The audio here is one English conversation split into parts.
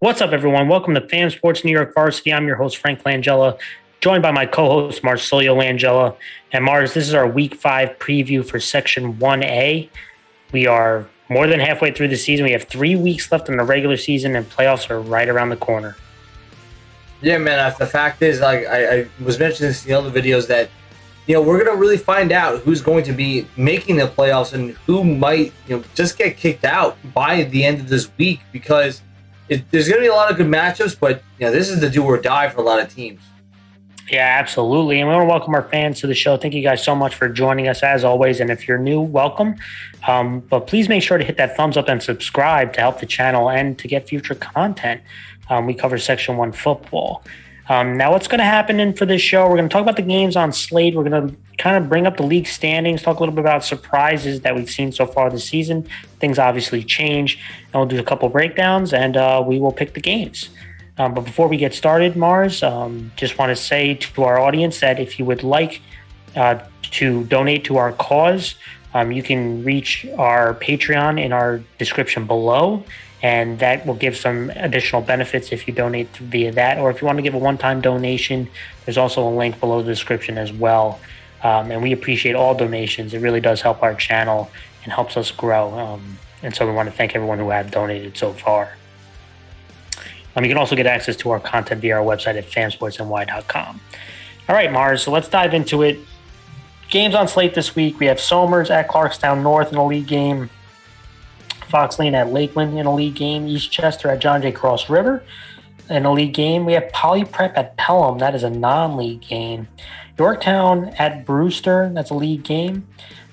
What's up, everyone? Welcome to Fam Sports New York Varsity. I'm your host, Frank Langella, joined by my co-host, Marcelio Langella. And Mars, this is our Week 5 preview for Section 1A. We are more than halfway through the season. We have 3 weeks left in the regular season, and playoffs are right around the corner. Yeah, man. The fact is, like I was mentioning this in the other videos, that we're gonna really find out who's going to be making the playoffs and who might just get kicked out by the end of this week, because there's going to be a lot of good matchups, but this is the do or die for a lot of teams. Yeah, absolutely. And we want to welcome our fans to the show. Thank you guys so much for joining us as always. And if you're new, welcome. But please make sure to hit that thumbs up and subscribe to help the channel and to get future content. We cover Section 1 football. Now, what's going to happen for this show? We're going to talk about the games on slate. We're going to kind of bring up the league standings, talk a little bit about surprises that we've seen so far this season. Things obviously change, and we'll do a couple breakdowns, and we will pick the games. But before we get started, Mars, just want to say to our audience that if you would like to donate to our cause, you can reach our Patreon in our description below. And that will give some additional benefits if you donate via that. Or if you want to give a one-time donation, there's also a link below the description as well. And we appreciate all donations. It really does help our channel and helps us grow. And so we want to thank everyone who have donated so far. You can also get access to our content via our website at fansportsny.com. All right, Mars, so let's dive into it. Games on slate this week. We have Somers at Clarkstown North in a league game. Foxlane at Lakeland in a league game. Eastchester at John J. Cross River in a league game. We have Poly Prep at Pelham. That is a non-league game. Yorktown at Brewster. That's a league game.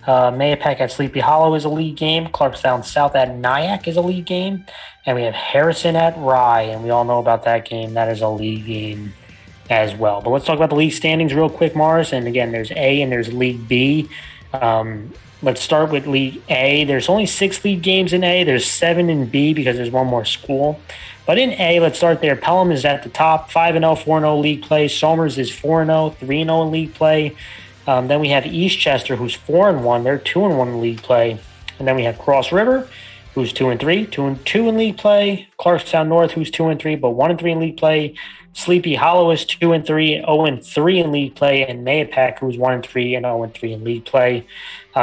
Mayapack at Sleepy Hollow is a league game. Clarkstown South at Nyack is a league game. And we have Harrison at Rye. And we all know about that game. That is a league game as well. But let's talk about the league standings real quick, Mars. And again, there's A and there's League B. Let's start with League A. There's only 6 league games in A. There's 7 in B because there's one more school. But in A, let's start there. Pelham is at the top, 5-0, 4-0 league play. Somers is 4-0, 3-0 in league play. Then we have Eastchester, who's 4-1. They're 2-1 in league play. And then we have Cross River, who's 2-3, 2-2 in league play. Clarkstown North, who's 2-3, but 1-3 in league play. Sleepy Hollow is 2-3, 0-3 in league play, and Mayapack, who's 1-3 and 0-3 in league play.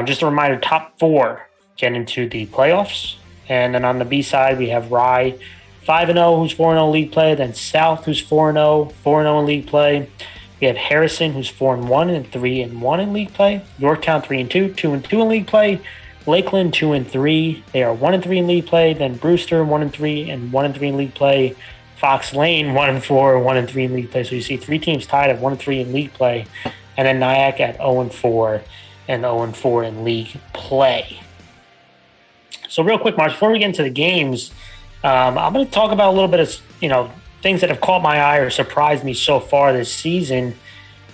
Just a reminder, top 4 get into the playoffs. And then on the B side, we have Rye, 5-0, who's 4-0 league play. Then South, who's 4-0, 4-0 in league play. We have Harrison, who's 4-1 and 3-1 in league play. Yorktown, 3-2, 2-2 in league play. Lakeland, 2-3. They are 1-3 in league play. Then Brewster, 1-3 and 1-3 in league play. Foxlane, 1-4, 1-3 in league play. So you see 3 teams tied at 1-3 in league play. And then Nyack at 0-4 and 0-4 in league play. So real quick, March, before we get into the games, I'm going to talk about a little bit of, things that have caught my eye or surprised me so far this season.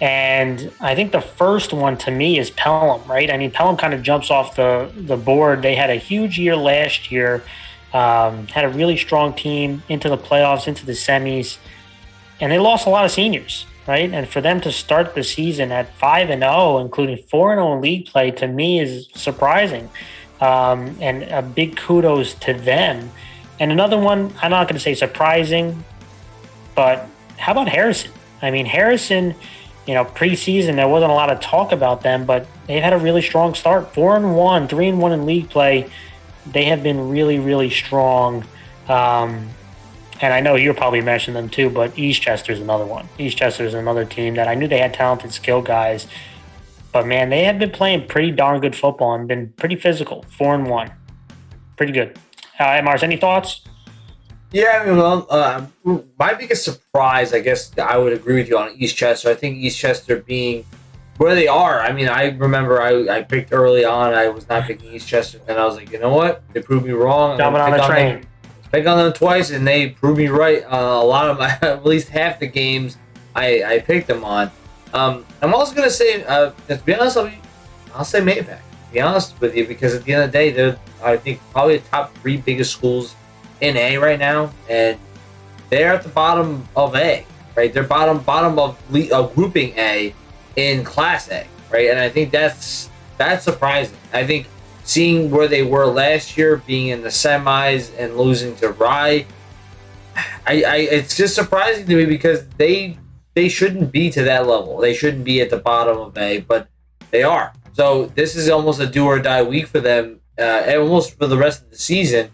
And I think the first one to me is Pelham, right? I mean, Pelham kind of jumps off the board. They had a huge year last year, had a really strong team into the playoffs, into the semis, and they lost a lot of seniors, right? And for them to start the season at 5-0, including 4-0 in league play, to me is surprising. And a big kudos to them. And another one, I'm not going to say surprising, but how about Harrison? I mean, Harrison, preseason, there wasn't a lot of talk about them, but they've had a really strong start. 4-1, 3-1 in league play. They have been really, really strong. And I know you'll probably mention them too, but Eastchester is another one. Eastchester is another team that I knew they had talented skill guys. But, man, they have been playing pretty darn good football and been pretty physical. 4-1. Pretty good. Mars, any thoughts? Yeah, my biggest surprise, I guess I would agree with you on Eastchester. I think Eastchester being where they are. I mean, I remember I picked early on. I was not picking Eastchester, and I was like, you know what? They proved me wrong. Jumping on the train. Pick on them twice, and they proved me right. A lot of my, at least half the games I picked them on. I'm also going to say, to be honest, I'll say Mayapack, to be honest with you, because at the end of the day, they're, I think, probably the top 3 biggest schools in A right now, and they're at the bottom of A, right? They're bottom of grouping A in Class A, right? And I think that's surprising. I think seeing where they were last year, being in the semis and losing to Rye, it's just surprising to me because they shouldn't be to that level. They shouldn't be at the bottom of A, but they are. So this is almost a do or die week for them, almost for the rest of the season.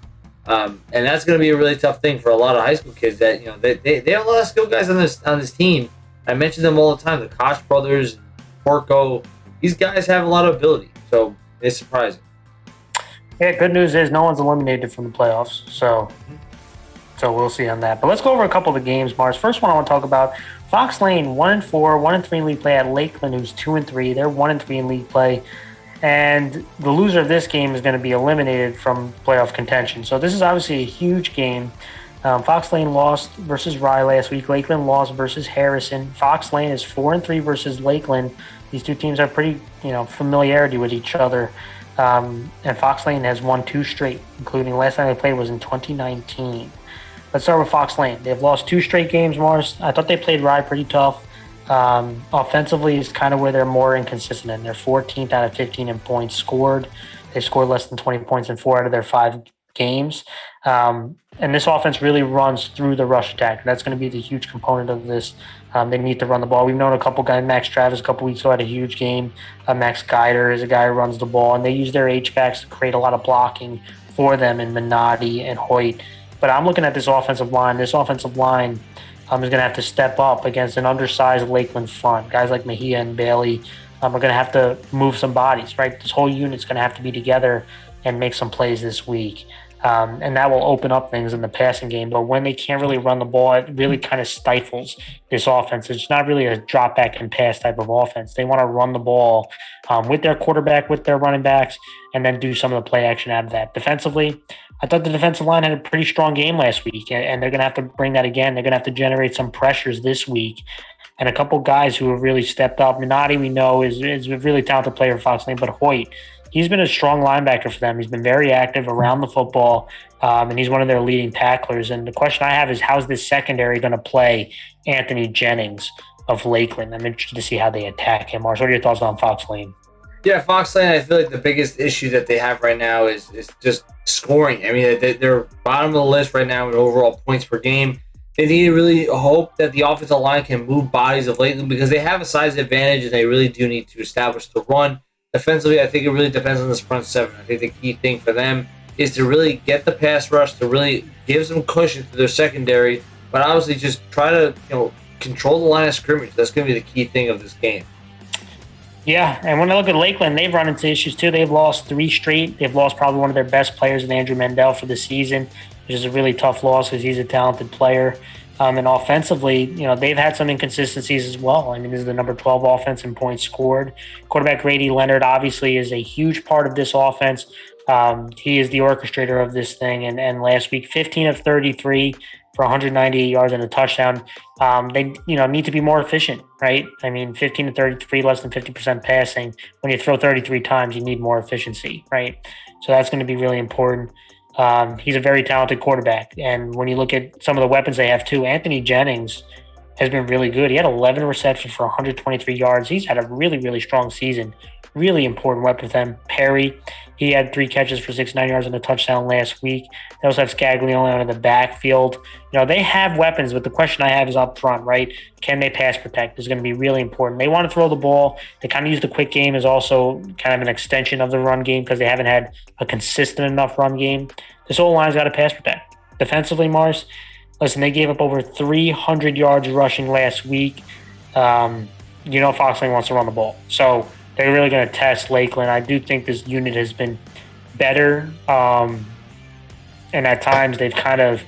And that's going to be a really tough thing for a lot of high school kids. That they have a lot of skill guys on this team. I mention them all the time. The Koch brothers, Porco. These guys have a lot of ability. So it's surprising. Yeah, good news is no one's eliminated from the playoffs. So we'll see on that. But let's go over a couple of the games, Mars. First one I want to talk about, Foxlane 1-4, 1-3 in league play at Lakeland, who's 2-3. They're 1-3 in league play. And the loser of this game is going to be eliminated from playoff contention. So this is obviously a huge game. Foxlane lost versus Rye last week. Lakeland lost versus Harrison. Foxlane is 4-3 versus Lakeland. These two teams are pretty, familiarity with each other. And Foxlane has won 2 straight, including last time they played was in 2019. Let's start with Foxlane. They've lost 2 straight games, Mars. I thought they played Rye pretty tough. Offensively is kind of where they're more inconsistent in. They're 14th out of 15 in points scored. They scored less than 20 points in 4 out of their 5 games. And this offense really runs through the rush attack. That's going to be the huge component of this. They need to run the ball. We've known a couple guys, Max Travis a couple weeks ago had a huge game. Max Guider is a guy who runs the ball, and they use their H-backs to create a lot of blocking for them in Minotti and Hoyt. But I'm looking at this offensive line. This offensive line is going to have to step up against an undersized Lakeland front. Guys like Mejia and Bailey are going to have to move some bodies, right? This whole unit's going to have to be together and make some plays this week. And that will open up things in the passing game. But when they can't really run the ball, it really kind of stifles this offense. It's not really a drop back and pass type of offense. They want to run the ball with their quarterback, with their running backs, and then do some of the play action out of that. Defensively, I thought the defensive line had a pretty strong game last week, and they're going to have to bring that again. They're going to have to generate some pressures this week. And a couple guys who have really stepped up. Minotti, we know, is a really talented player for Foxlane, but Hoyt, he's been a strong linebacker for them. He's been very active around the football, and he's one of their leading tacklers. And the question I have is, how's this secondary going to play Anthony Jennings of Lakeland? I'm interested to see how they attack him. Mars, what are your thoughts on Foxlane? Yeah, Foxlane, I feel like the biggest issue that they have right now is just scoring. I mean, they're bottom of the list right now in overall points per game. They need to really hope that the offensive line can move bodies of Lakeland because they have a size advantage and they really do need to establish the run. Defensively, I think it really depends on this front seven. I think the key thing for them is to really get the pass rush, to really give some cushion to their secondary, but obviously just try to control the line of scrimmage. That's going to be the key thing of this game. Yeah, and when I look at Lakeland, they've run into issues too. They've lost 3 straight. They've lost probably one of their best players in Andrew Mendel for the season, which is a really tough loss because he's a talented player. And offensively, they've had some inconsistencies as well. I mean, this is the number 12 offense in points scored. Quarterback Grady Leonard obviously is a huge part of this offense. He is the orchestrator of this thing. And last week, 15 of 33 for 198 yards and a touchdown. They need to be more efficient, right? I mean, 15 to 33, less than 50% passing. When you throw 33 times, you need more efficiency, right? So that's going to be really important. He's a very talented quarterback. And when you look at some of the weapons they have too, Anthony Jennings has been really good. He had 11 receptions for 123 yards. He's had a really, really strong season. Really important weapon for them. Perry, he had 3 catches for 69 yards and a touchdown last week. They also have Scaglione out of the backfield. They have weapons, but the question I have is up front, right? Can they pass protect? Is going to be really important. They want to throw the ball. They kind of use the quick game as also kind of an extension of the run game because they haven't had a consistent enough run game. This whole line's got to pass protect. Defensively, Mars, listen, they gave up over 300 yards rushing last week. Foxlane wants to run the ball. So they're really going to test Lakeland. I do think this unit has been better, and at times they've kind of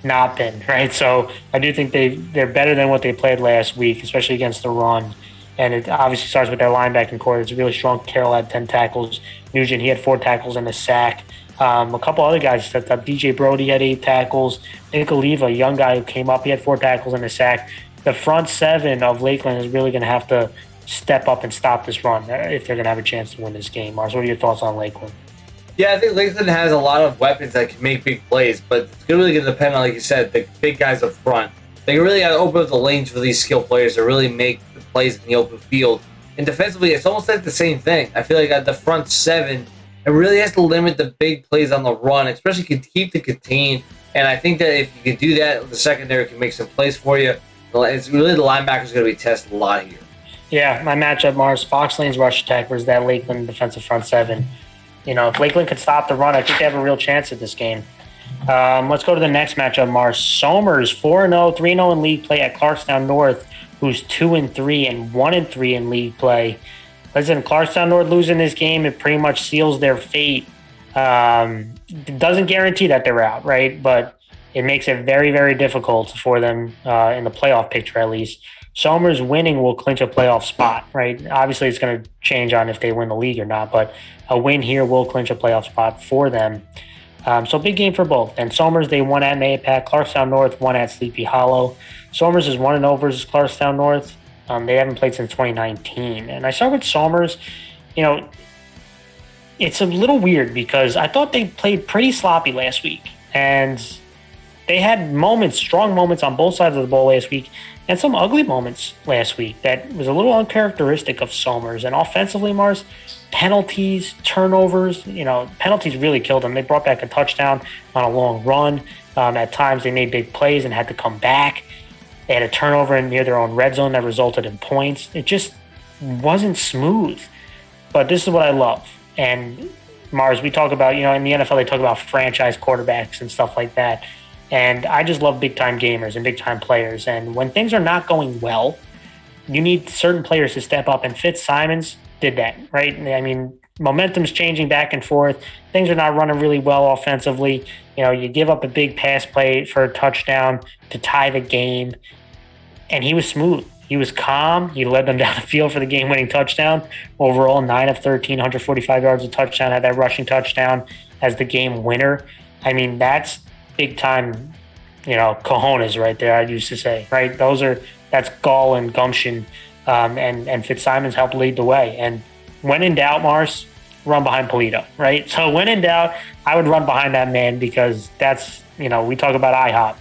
not been, right? So I do think they're better than what they played last week, especially against the run. And it obviously starts with their linebacking core. It's a really strong. Carroll had 10 tackles. Nugent, he had 4 tackles and a sack. A couple other guys stepped up. DJ Brody had 8 tackles. Nick Oliva, a young guy who came up, he had 4 tackles and a sack. The front 7 of Lakeland is really going to have to step up and stop this run if they're going to have a chance to win this game. Mars, what are your thoughts on Lakeland? Yeah, I think Lakeland has a lot of weapons that can make big plays, but it's really going to depend on, like you said, the big guys up front. They really got to open up the lanes for these skilled players to really make the plays in the open field. And defensively, it's almost like the same thing. I feel like the front 7 It really has to limit the big plays on the run, especially keep the contain. And I think that if you can do that, the secondary can make some plays for you. It's really the linebackers going to be tested a lot here. Yeah, my matchup, Mars, Foxlane's rush attack versus that Lakeland defensive front seven. If Lakeland could stop the run, I think they have a real chance at this game. Let's go to the next matchup, Mars. Somers, 4-0, 3-0 in league play at Clarkstown North, who's 2-3 and 1-3 in league play. Listen, Clarkstown North losing this game, it pretty much seals their fate. It doesn't guarantee that they're out, right? But it makes it very, very difficult for them in the playoff picture, at least. Somers winning will clinch a playoff spot, right? Obviously, it's going to change on if they win the league or not, but a win here will clinch a playoff spot for them. So big game for both. And Somers, they won at Mayapack. Clarkstown North won at Sleepy Hollow. Somers is 1-0 versus Clarkstown North. They haven't played since 2019. And I start with Somers. It's a little weird because I thought they played pretty sloppy last week. And they had moments, strong moments on both sides of the ball last week, and some ugly moments last week that was a little uncharacteristic of Somers. And offensively, Mars, penalties, turnovers, penalties really killed them. They brought back a touchdown on a long run. At times they made big plays and had to come back. They had a turnover near their own red zone that resulted in points. It just wasn't smooth. But this is what I love. And Mars, we talk about, in the NFL, they talk about franchise quarterbacks and stuff like that. And I just love big-time gamers and big-time players. And when things are not going well, you need certain players to step up. And Fitzsimons did that, right? I mean, momentum's changing back and forth. Things are not running really well offensively. You give up a big pass play for a touchdown to tie the game. And he was smooth. He was calm. He led them down the field for the game-winning touchdown. Overall, 9 of 13, 145 yards, a touchdown, had that rushing touchdown as the game winner. I mean, that's big-time, cojones right there, I used to say, right? That's gall and gumption, and Fitzsimons helped lead the way. And when in doubt, Mars, run behind Polito, right? So when in doubt, I would run behind that man because that's, we talk about IHOP.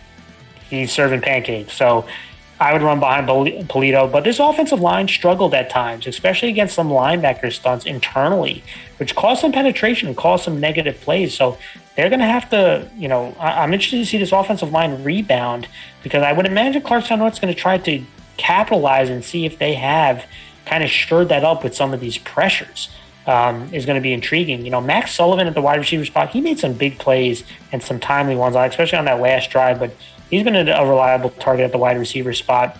He's serving pancakes. So I would run behind Polito. But this offensive line struggled at times, especially against some linebacker stunts internally, which caused some penetration and caused some negative plays. So they're going to have to, I'm interested to see this offensive line rebound because I would imagine Clarkstown North's going to try to capitalize and see if they have kind of stirred that up with some of these pressures. Is going to be intriguing. Max Sullivan at the wide receiver spot, he made some big plays and some timely ones, especially on that last drive, but he's been a reliable target at the wide receiver spot.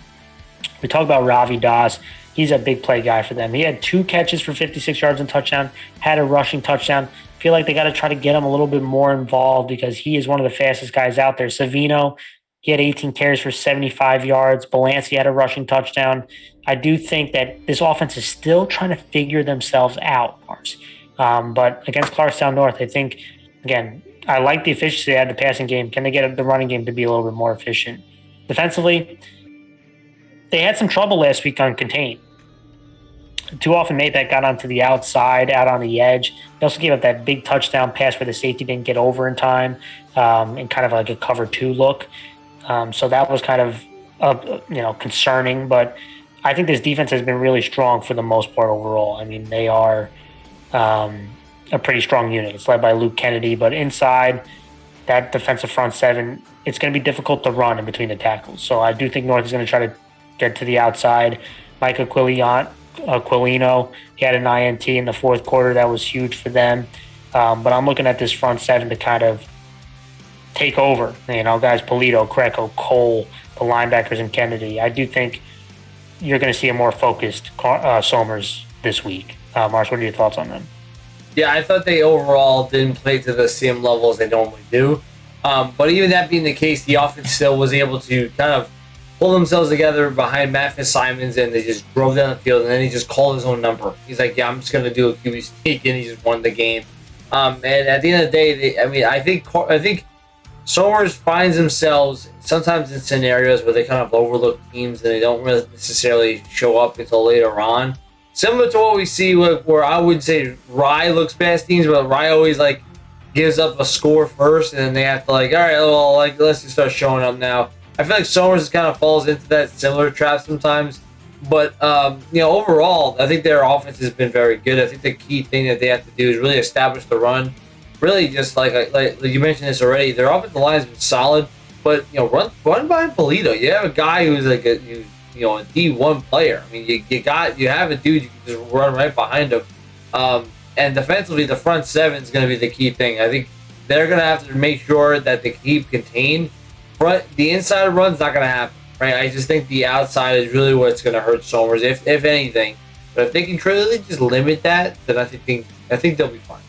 We talk about Ravi Das. He's a big play guy for them. He had 2 catches for 56 yards and touchdown, had a rushing touchdown. Feel like they got to try to get him a little bit more involved because he is one of the fastest guys out there. Savino, he had 18 carries for 75 yards. Belancey had a rushing touchdown. I do think that this offense is still trying to figure themselves out, Mars. But against Clarkstown North, I think, again, I like the efficiency they had in the passing game. Can they get the running game to be a little bit more efficient? Defensively, they had some trouble last week on contain. Too often, Maybach got onto the outside, out on the edge. They also gave up that big touchdown pass where the safety didn't get over in time, and kind of like a cover 2 look. So that was kind of, concerning. But I think this defense has been really strong for the most part overall. I mean, they are a pretty strong unit. It's led by Luke Kennedy. But inside that defensive front seven, it's going to be difficult to run in between the tackles. So I do think North is going to try to get to the outside. Mike Aquilino, he had an INT in the fourth quarter. That was huge for them. But I'm looking at this front seven to kind of take over. Guys, Polito, Greco, Cole, the linebackers, and Kennedy. I do think you're going to see a more focused Somers this week. Mars, what are your thoughts on them? Yeah, I thought they overall didn't play to the same level as they normally do. But even that being the case, the offense still was able to kind of pull themselves together behind Matt Fitzsimons, and they just drove down the field, and then he just called his own number. He's like, yeah, I'm just going to do a QB sneak, and he just won the game. And at the end of the day, I think Somers finds themselves sometimes in scenarios where they kind of overlook teams and they don't really necessarily show up until later on. Similar to what we see where I would say Rye looks past teams, but Rye always gives up a score first, and then they have to all right, well, let's just start showing up now. I feel like Somers kind of falls into that similar trap sometimes. But overall, I think their offense has been very good. I think the key thing that they have to do is really establish the run. Really, just like you mentioned this already, their offensive line has been solid. But run by Polito. You have a guy who's like a D1 player. I mean, you have a dude you can just run right behind him. And defensively, the front seven is going to be the key thing. I think they're going to have to make sure that they keep contained. The inside run's not going to happen. Right, I just think the outside is really what's going to hurt Somers, if anything. But if they can truly just limit that, then I think they'll be fine.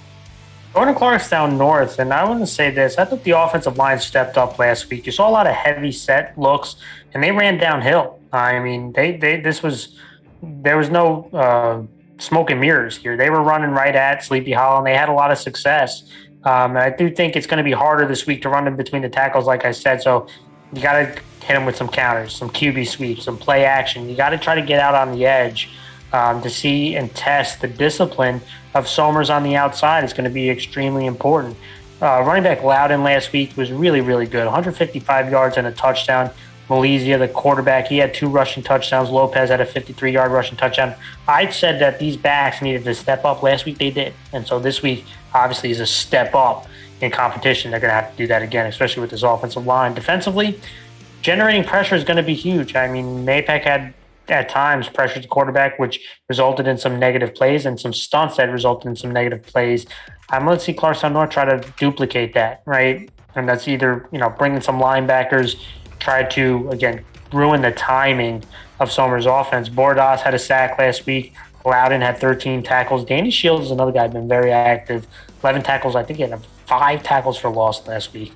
Going to Clarkstown North, and I want to say this: I thought the offensive line stepped up last week. You saw a lot of heavy set looks, and they ran downhill. I mean, there was no smoke and mirrors here. They were running right at Sleepy Hollow, and they had a lot of success. And I do think it's going to be harder this week to run in between the tackles, like I said. So you got to hit them with some counters, some QB sweeps, some play action. You got to try to get out on the edge to see and test the discipline of Somers on the outside. Is going to be extremely important. Running back Loudon last week was really, really good. 155 yards and a touchdown. Malizia, the quarterback, he had 2 rushing touchdowns. Lopez had a 53-yard rushing touchdown. I said that these backs needed to step up. Last week they did. And so this week, obviously, is a step up in competition. They're going to have to do that again, especially with this offensive line. Defensively, generating pressure is going to be huge. I mean, Mapak had at times pressured the quarterback, which resulted in some negative plays, and some stunts that resulted in some negative plays. I'm going to see Clarkstown North try to duplicate that, right? And that's either, bringing some linebackers, try to, again, ruin the timing of Somers' offense. Bordas had a sack last week. Loudon had 13 tackles. Danny Shields is another guy who's been very active. 11 tackles. I think he had 5 tackles for loss last week.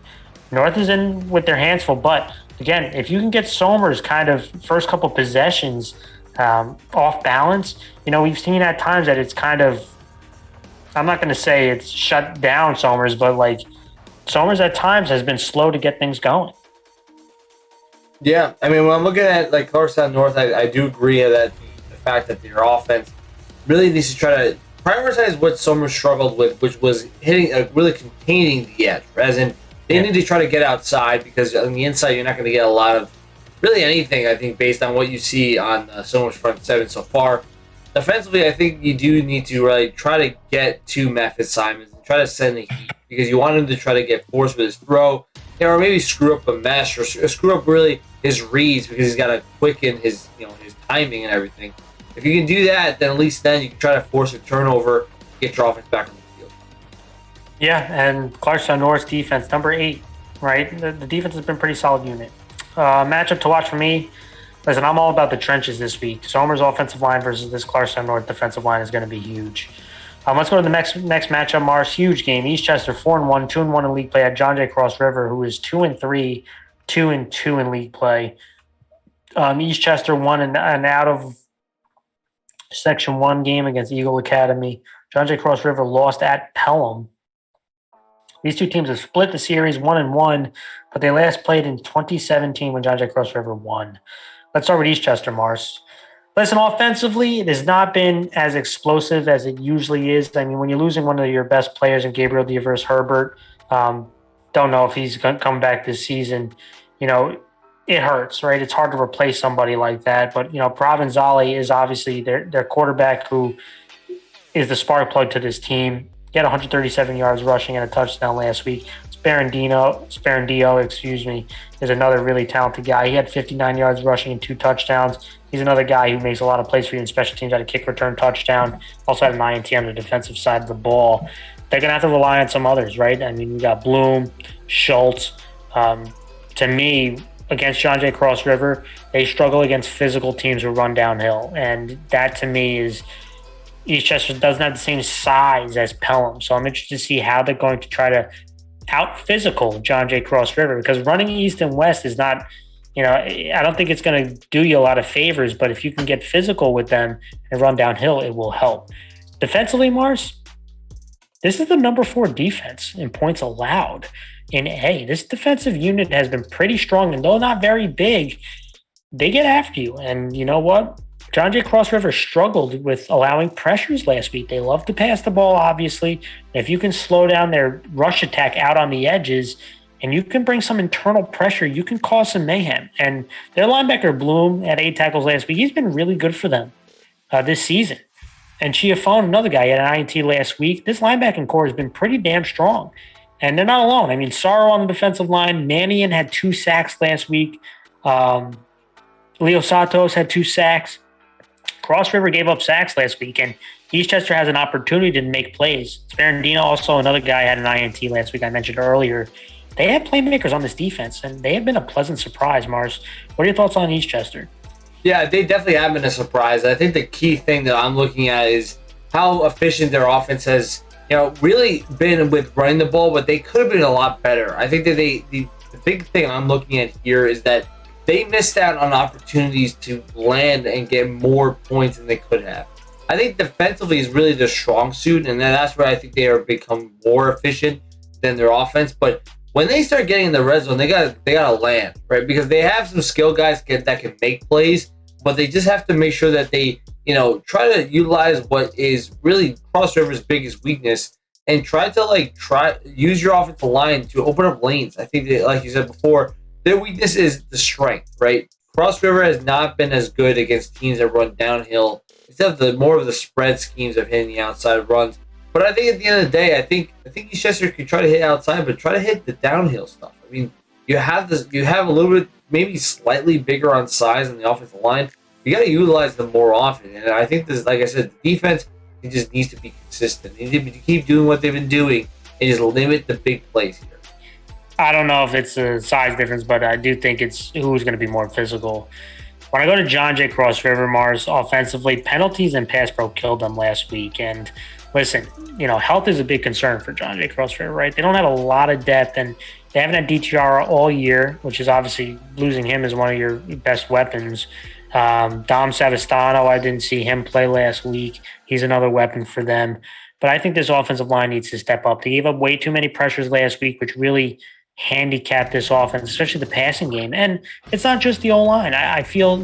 North is in with their hands full, but again, if you can get Somers kind of first couple possessions off balance, we've seen at times that it's kind of, I'm not going to say it's shut down Somers, but like Somers at times has been slow to get things going. Yeah, I mean, when I'm looking at like Clarkstown North, I do agree that the fact that their offense really needs to try to prioritize what Somers struggled with, which was hitting, really containing the edge, as in they need to try to get outside, because on the inside you're not going to get a lot of really anything, I think, based on what you see on Somers' front seven so far. Defensively, I think you do need to really try to get to Memphis Simons and try to send the heat, because you want him to try to get force with his throw, or maybe screw up a mesh, or screw up really his reads, because he's got to quicken his his timing and everything. If you can do that, then at least then you can try to force a turnover, get your offense back on the field. Yeah, and Clarkstown North's defense, number 8, right? The defense has been a pretty solid unit. Matchup to watch for me. Listen, I'm all about the trenches this week. Somers' offensive line versus this Clarkstown North defensive line is going to be huge. Let's go to the next matchup, Mars. Huge game. Eastchester 4-1, 2-1 in league play at John Jay Cross River, who is 2-3, 2-2 in league play. Eastchester won an out of Section 1 game against Eagle Academy. John Jay Cross River lost at Pelham. These two teams have split the series 1-1, but they last played in 2017 when John Jay Cross River won. Let's start with Eastchester, Mars. Listen, offensively, it has not been as explosive as it usually is. I mean, when you're losing one of your best players in Gabriel Diavers Herbert, don't know if he's going to come back this season. It hurts, right? It's hard to replace somebody like that. But, Provenzale is obviously their quarterback, who is the spark plug to this team. He had 137 yards rushing and a touchdown last week. Sparandio, is another really talented guy. He had 59 yards rushing and 2 touchdowns. He's another guy who makes a lot of plays for you in special teams. Had a kick return touchdown. Also had an INT on the defensive side of the ball. They're going to have to rely on some others, right? I mean, you got Bloom, Schultz. To me, against John Jay Cross River, they struggle against physical teams who run downhill. And that, to me, is Eastchester doesn't have the same size as Pelham. So I'm interested to see how they're going to try to out-physical John Jay Cross River, because running east and west is not – I don't think it's going to do you a lot of favors, but if you can get physical with them and run downhill, it will help. Defensively, Mars, this is the number 4 defense in points allowed in A. This defensive unit has been pretty strong, and though not very big, they get after you. And you know what? John Jay Cross River struggled with allowing pressures last week. They love to pass the ball, obviously. If you can slow down their rush attack out on the edges and you can bring some internal pressure, you can cause some mayhem. And their linebacker Bloom had 8 tackles last week. He's been really good for them this season. And Chiafone, another guy, had an INT last week. This linebacking core has been pretty damn strong. And they're not alone. I mean, Sorrow on the defensive line. Mannion had 2 sacks last week. Leo Santos had 2 sacks. Cross River gave up sacks last week. And Eastchester has an opportunity to make plays. Sperandino, also another guy, had an INT last week I mentioned earlier. They have playmakers on this defense, and they have been a pleasant surprise, Mars. What are your thoughts on Eastchester? Yeah, they definitely have been a surprise. I think the key thing that I'm looking at is how efficient their offense has, really been with running the ball, but they could have been a lot better. I think that the big thing I'm looking at here is that they missed out on opportunities to land and get more points than they could have. I think defensively is really their strong suit, and that's where I think they are become more efficient than their offense. But when they start getting in the red zone, they gotta land, right? Because they have some skill guys that can make plays, but they just have to make sure that they, try to utilize what is really Cross River's biggest weakness and try to use your offensive line to open up lanes. I think that, like you said before, their weakness is the strength, right? Cross River has not been as good against teams that run downhill, except more of the spread schemes of hitting the outside runs. But I think at the end of the day, I think Eastchester could try to hit outside, but try to hit the downhill stuff. I mean, you have a little bit, maybe slightly bigger on size in the offensive line. You got to utilize them more often. And I think this, like I said, the defense, it just needs to be consistent. They need to keep doing what they've been doing and just limit the big plays here. I don't know if it's a size difference, but I do think it's who's going to be more physical. When I go to John Jay Cross River, Mars, offensively, penalties and pass pro killed them last week. And listen, health is a big concern for John Jay Cross River, right? They don't have a lot of depth, and they haven't had DTR all year, which is obviously losing him as one of your best weapons. Dom Savastano, I didn't see him play last week. He's another weapon for them. But I think this offensive line needs to step up. They gave up way too many pressures last week, which really handicap this offense, especially the passing game. And it's not just the O-line. I feel,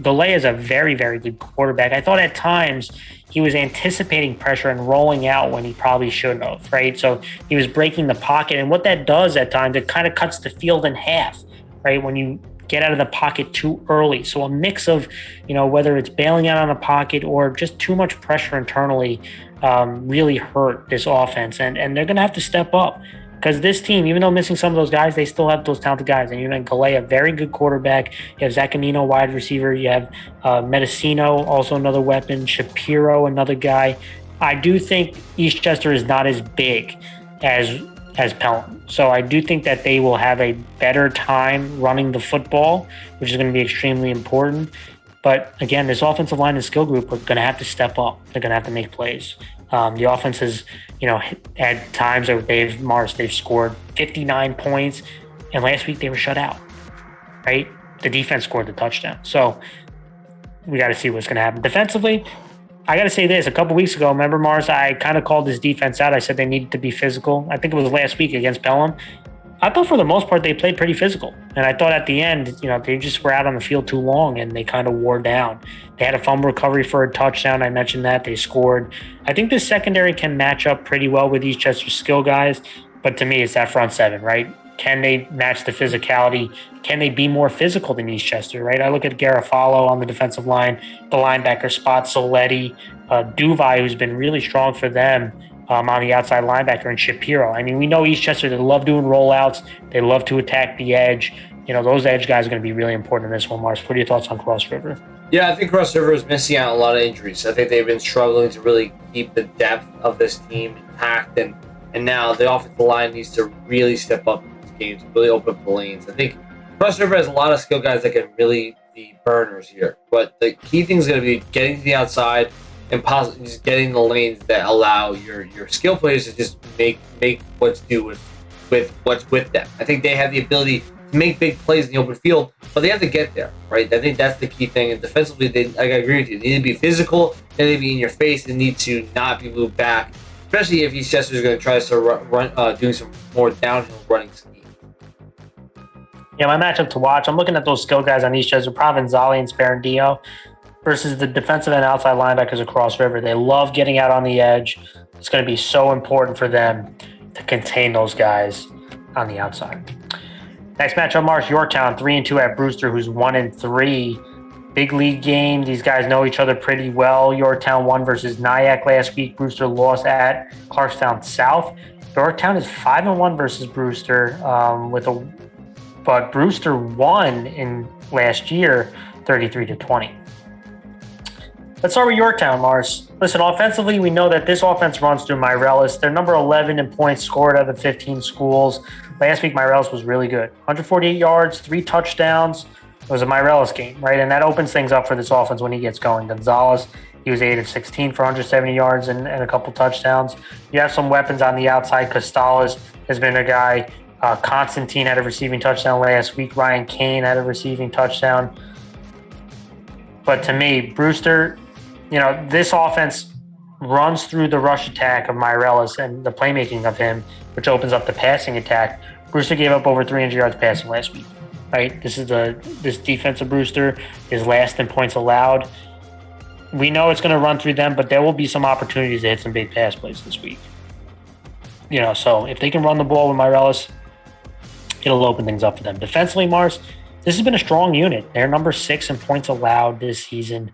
Delay is a very, very good quarterback. I thought at times he was anticipating pressure and rolling out when he probably shouldn't have, right? So he was breaking the pocket. And what that does at times, it kind of cuts the field in half, right? When you get out of the pocket too early. So a mix of, whether it's bailing out on a pocket or just too much pressure internally really hurt this offense. And they're going to have to step up. Because this team, even though missing some of those guys, they still have those talented guys. And you're in Galea, a very good quarterback. You have Zaccanino, wide receiver. You have Medicino, also another weapon. Shapiro, another guy. I do think Eastchester is not as big as Pelham. So I do think that they will have a better time running the football, which is going to be extremely important. But again, this offensive line and skill group are going to have to step up. They're going to have to make plays. The offense has, at times they've scored 59 points, and last week they were shut out, right? The defense scored the touchdown. So we got to see what's going to happen. Defensively, I got to say this. A couple weeks ago, remember, Mars, I kind of called this defense out. I said they needed to be physical. I think it was last week against Pelham. I thought for the most part they played pretty physical. And I thought at the end, they just were out on the field too long and they kind of wore down. They had a fumble recovery for a touchdown. I mentioned that. They scored. I think the secondary can match up pretty well with Eastchester's skill guys. But to me, it's that front seven, right? Can they match the physicality? Can they be more physical than Eastchester, right? I look at Garofalo on the defensive line, the linebacker spot, Soletti, Duvai, who's been really strong for them. On the outside linebacker, and Shapiro. I mean, we know Eastchester, they love doing rollouts. They love to attack the edge. Those edge guys are going to be really important in this one, Mars. What are your thoughts on Cross River? Yeah, I think Cross River is missing out on a lot of injuries. I think they've been struggling to really keep the depth of this team intact, and now the offensive line needs to really step up in these games, really open up the lanes. I think Cross River has a lot of skill guys that can really be burners here, but the key thing is going to be getting to the outside and possibly just getting the lanes that allow your skill players to just make what's due with what's with them. I think they have the ability to make big plays in the open field, but they have to get there, right? I think that's the key thing. And defensively, I agree with you. They need to be physical. They need to be in your face. They need to not be moved back, especially if Eastchester is going to try to run doing some more downhill running scheme. Yeah, my matchup to watch, I'm looking at those skill guys on Eastchester, Provenzali and Sperandino, versus the defensive and outside linebackers across River. They love getting out on the edge. It's going to be so important for them to contain those guys. on the outside. Next matchup, Mars, Yorktown 3-2 at Brewster, who's 1-3. Big league game. These guys know each other pretty well. Yorktown won versus Nyack last week. Brewster lost at Clarkstown South. Yorktown is 5-1 versus Brewster, but Brewster won in last year 33-20. Let's start with Yorktown, Mars. Listen, offensively, we know that this offense runs through Myrelis. They're number 11 in points scored out of the 15 schools. Last week, Myrelis was really good. 148 yards, 3 touchdowns. It was a Myrelis game, right? And that opens things up for this offense when he gets going. Gonzalez, he was 8 of 16 for 170 yards and a couple touchdowns. You have some weapons on the outside. Costales has been a guy. Constantine had a receiving touchdown last week. Ryan Kane had a receiving touchdown. But to me, Brewster, this offense runs through the rush attack of Myrelis and the playmaking of him, which opens up the passing attack. Brewster gave up over 300 yards passing last week. Right, this defense of Brewster is last in points allowed. We know it's going to run through them, but there will be some opportunities to hit some big pass plays this week. So if they can run the ball with Myrelis, it'll open things up for them. Defensively, Mars, this has been a strong unit. They're number 6 in points allowed this season.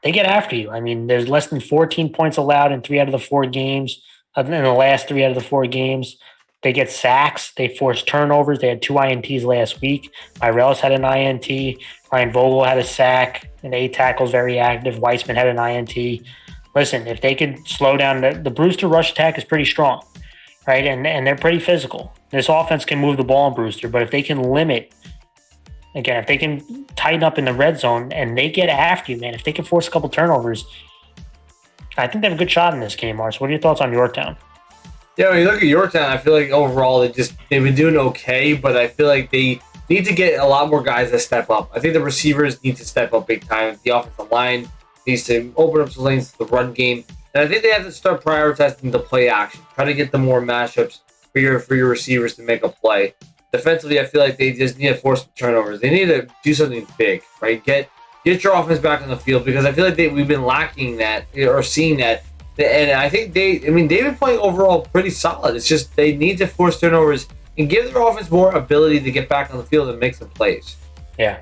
They get after you. I mean, there's less than 14 points allowed in 3 out of the 4 games. In the last 3 out of the 4 games. They get sacks. They force turnovers. They had 2 INTs last week. Myrelis had an INT. Ryan Vogel had a sack and 8 tackles, very active. Weissman had an INT. Listen, if they could slow down, the Brewster rush attack is pretty strong, right? And they're pretty physical. This offense can move the ball in Brewster, but if they can limit, again, if they can tighten up in the red zone and they get after you, man, if they can force a couple turnovers, I think they have a good shot in this game, Mars. What are your thoughts on Yorktown? Yeah, when you look at Yorktown, I feel like overall they've been doing okay, but I feel like they need to get a lot more guys to step up. I think the receivers need to step up big time. The offensive line needs to open up some lanes to the run game, and I think they have to start prioritizing the play action. Try to get the more matchups for your receivers to make a play. Defensively, I feel like they just need to force some turnovers. They need to do something big, right? Get your offense back on the field, because I feel like we've been lacking that or seeing that. And I think they've been playing overall pretty solid. It's just they need to force turnovers and give their offense more ability to get back on the field and make some plays. Yeah.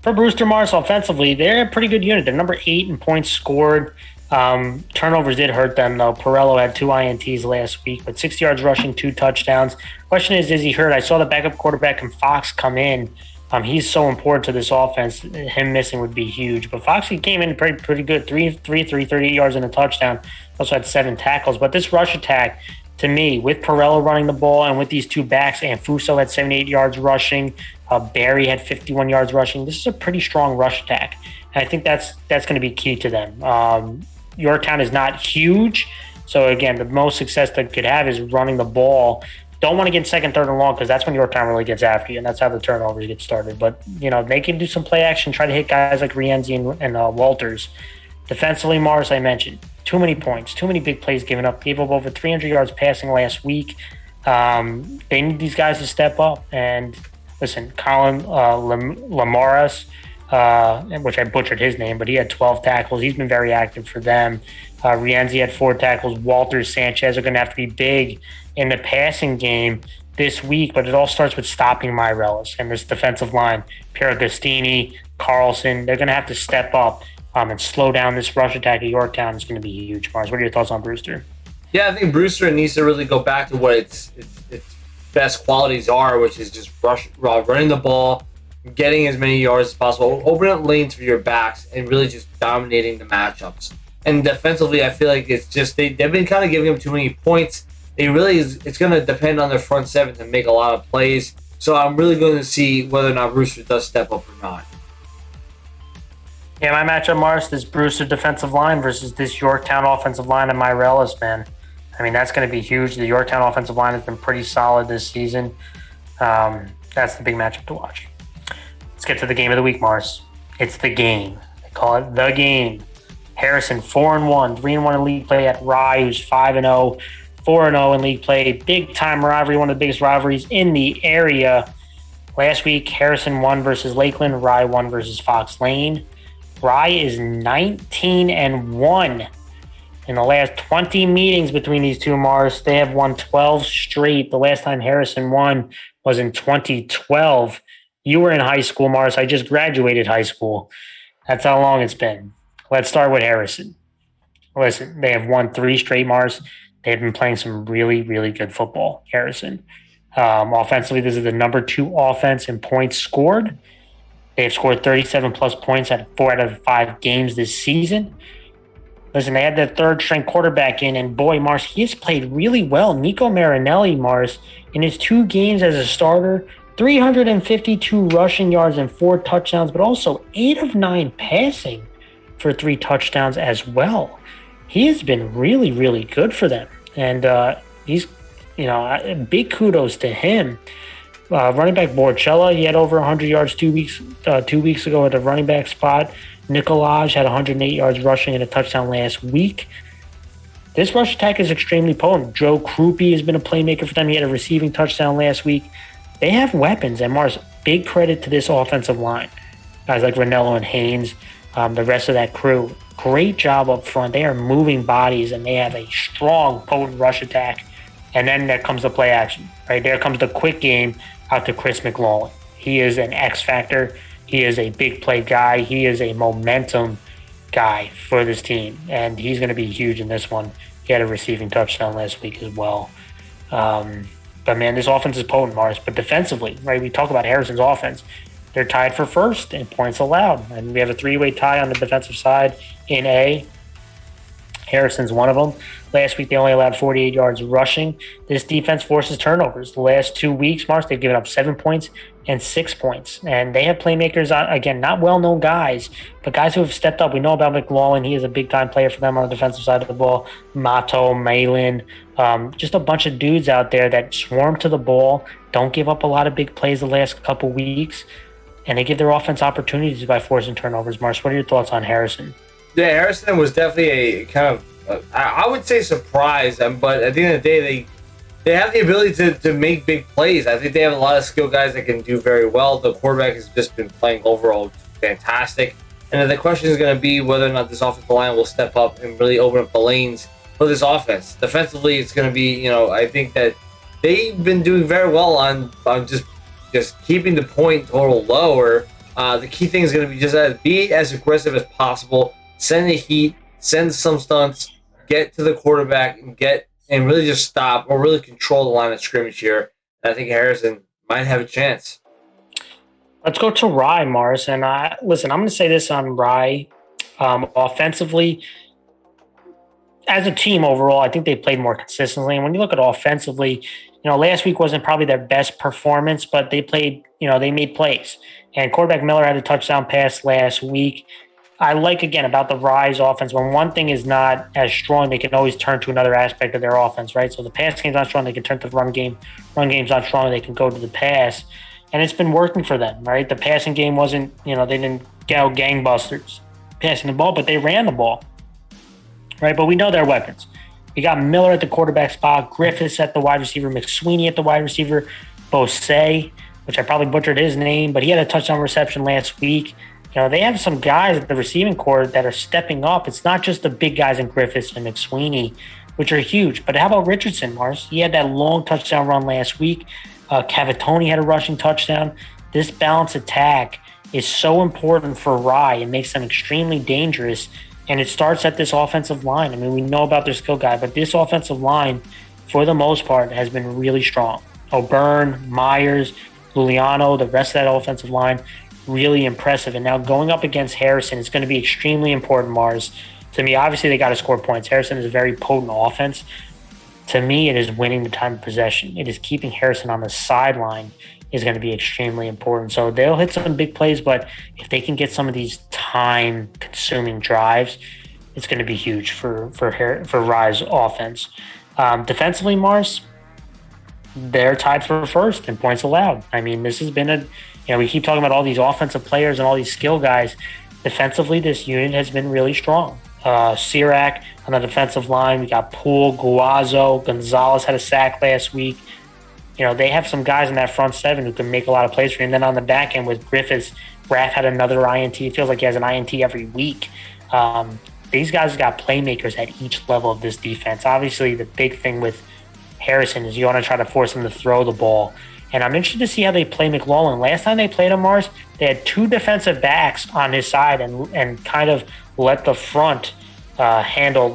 For Brewster, Mars, offensively, they're a pretty good unit. They're number 8 in points scored. Turnovers did hurt them, though. Perello had 2 INTs last week, but 6 yards rushing, 2 touchdowns. Question is he hurt? I saw the backup quarterback and Fox come in. He's so important to this offense. Him missing would be huge. But Fox, he came in pretty good. 38 yards and a touchdown. Also had 7 tackles. But this rush attack, to me, with Perello running the ball and with these 2 backs, and Fuso had 78 yards rushing. Barry had 51 yards rushing. This is a pretty strong rush attack. And I think that's going to be key to them. Yorktown is not huge. So, again, the most success they could have is running the ball. Don't want to get second, third, and long, because that's when Yorktown really gets after you, and that's how the turnovers get started. But, they can do some play action, try to hit guys like Rienzi and Walters. Defensively, Mars, I mentioned, too many points, too many big plays given up. Gave up over 300 yards passing last week. They need these guys to step up. And, listen, Colin Lamaras, which I butchered his name, but he had 12 tackles. He's been very active for them. Rienzi had 4 tackles. Walters, Sanchez are going to have to be big in the passing game this week, but it all starts with stopping Myrelis and this defensive line. Pierre Agostini, Carlson, they're going to have to step up and slow down this rush attack at Yorktown. Is going to be huge. Mars, what are your thoughts on Brewster? Yeah, I think Brewster needs to really go back to what its best qualities are, which is just running the ball, getting as many yards as possible, opening up lanes for your backs, and really just dominating the matchups. And defensively, I feel like it's just they've been kind of giving them too many points. It's going to depend on their front seven to make a lot of plays. So I'm really going to see whether or not Brewster does step up or not. Yeah, my matchup, Mars, this Brewster defensive line versus this Yorktown offensive line and Myrelis, man. I mean, that's going to be huge. The Yorktown offensive line has been pretty solid this season. That's the big matchup to watch. Let's get to the game of the week, Mars. It's the game. They call it the game. Harrison, 4-1, 3-1 in league play at Rye, who's 5-0. 4-0 in league play. Big-time rivalry, one of the biggest rivalries in the area. Last week, Harrison won versus Lakeland. Rye won versus Foxlane. Rye is 19-1 In the last 20 meetings between these two, Mars, they have won 12 straight. The last time Harrison won was in 2012. You were in high school, Mars. I just graduated high school. That's how long it's been. Let's start with Harrison. Listen, they have won 3 straight, Mars. They've been playing some really, really good football, Harrison. Offensively, this is the number 2 offense in points scored. They have scored 37 plus points at 4 out of 5 games this season. Listen, they had their third string quarterback in, and boy, Mars, he has played really well. Nico Marinelli, Mars, in his 2 games as a starter, 352 rushing yards and 4 touchdowns, but also 8 of 9 passing for 3 touchdowns as well. He has been really, really good for them. And he's, big kudos to him. Running back Borchella, he had over 100 yards 2 weeks ago at the running back spot. Nicolaj had 108 yards rushing and a touchdown last week. This rush attack is extremely potent. Joe Krupe has been a playmaker for them. He had a receiving touchdown last week. They have weapons, and Mars, big credit to this offensive line. Guys like Ranello and Haynes, the rest of that crew. Great job up front. They are moving bodies, and they have a strong, potent rush attack. And then there comes the play action. Right there comes the quick game out to Chris McLaughlin. He is an X factor. He is a big play guy. He is a momentum guy for this team, and he's going to be huge in this one. He had a receiving touchdown last week as well. But, man, this offense is potent, Mars. But defensively, right, we talk about Harrison's offense. They're tied for first in points allowed, and we have a 3-way tie on the defensive side in A. Harrison's one of them. Last week, they only allowed 48 yards rushing. This defense forces turnovers. The last 2 weeks, Mars, they've given up 7 points and 6 points. And they have playmakers, again, not well-known guys, but guys who have stepped up. We know about McLaughlin. He is a big-time player for them on the defensive side of the ball. Mato, Malin, just a bunch of dudes out there that swarm to the ball, don't give up a lot of big plays the last couple weeks, and they give their offense opportunities by forcing turnovers. Mars, what are your thoughts on Harrison? Yeah, Harrison was definitely a kind of, I would say surprise, but at the end of the day, they have the ability to make big plays. I think they have a lot of skill guys that can do very well. The quarterback has just been playing overall fantastic. And then the question is going to be whether or not this offensive line will step up and really open up the lanes for this offense. Defensively, it's going to be, I think that they've been doing very well on just keeping the point total lower. The key thing is going to be just be as aggressive as possible. Send the heat, send some stunts, get to the quarterback, and really just stop or really control the line of scrimmage here. And I think Harrison might have a chance. Let's go to Rye, Mars. And listen, I'm going to say this on Rye. Offensively, as a team overall, I think they played more consistently. And when you look at offensively, last week wasn't probably their best performance, but they played, they made plays. And quarterback Miller had a touchdown pass last week. I like, again, about the Rise offense, when one thing is not as strong, they can always turn to another aspect of their offense, right? So the pass game's not strong, they can turn to the run game. Run game's not strong, they can go to the pass. And it's been working for them, right? The passing game wasn't, they didn't go gangbusters passing the ball, but they ran the ball, right? But we know their weapons. We got Miller at the quarterback spot, Griffiths at the wide receiver, McSweeney at the wide receiver, Bosay, which I probably butchered his name, but he had a touchdown reception last week. They have some guys at the receiving corps that are stepping up. It's not just the big guys in Griffiths and McSweeney, which are huge. But how about Richardson, Mars? He had that long touchdown run last week. Cavatoni had a rushing touchdown. This balanced attack is so important for Rye. It makes them extremely dangerous. And it starts at this offensive line. I mean, we know about their skill guy, but this offensive line, for the most part, has been really strong. O'Byrne, Myers, Luliano, the rest of that offensive line, really impressive. And now going up against Harrison, it's going to be extremely important, Mars. To me, obviously, they got to score points. Harrison is a very potent offense. To me, it is winning the time of possession. It is keeping Harrison on the sideline is going to be extremely important. So they'll hit some big plays, but if they can get some of these time-consuming drives, it's going to be huge for Rye's offense. Defensively, Mars, they're tied for first in points allowed. I mean, this has been we keep talking about all these offensive players and all these skill guys. Defensively, this unit has been really strong. Sirac on the defensive line. We got Poole, Guazo, Gonzalez had a sack last week. They have some guys in that front seven who can make a lot of plays for you. And then on the back end with Griffiths, Raff had another INT. It feels like he has an INT every week. They these guys got playmakers at each level of this defense. Obviously, the big thing with Harrison is you want to try to force him to throw the ball. And I'm interested to see how they play McLaughlin. Last time they played him, Mars, they had 2 defensive backs on his side and kind of let the front handle,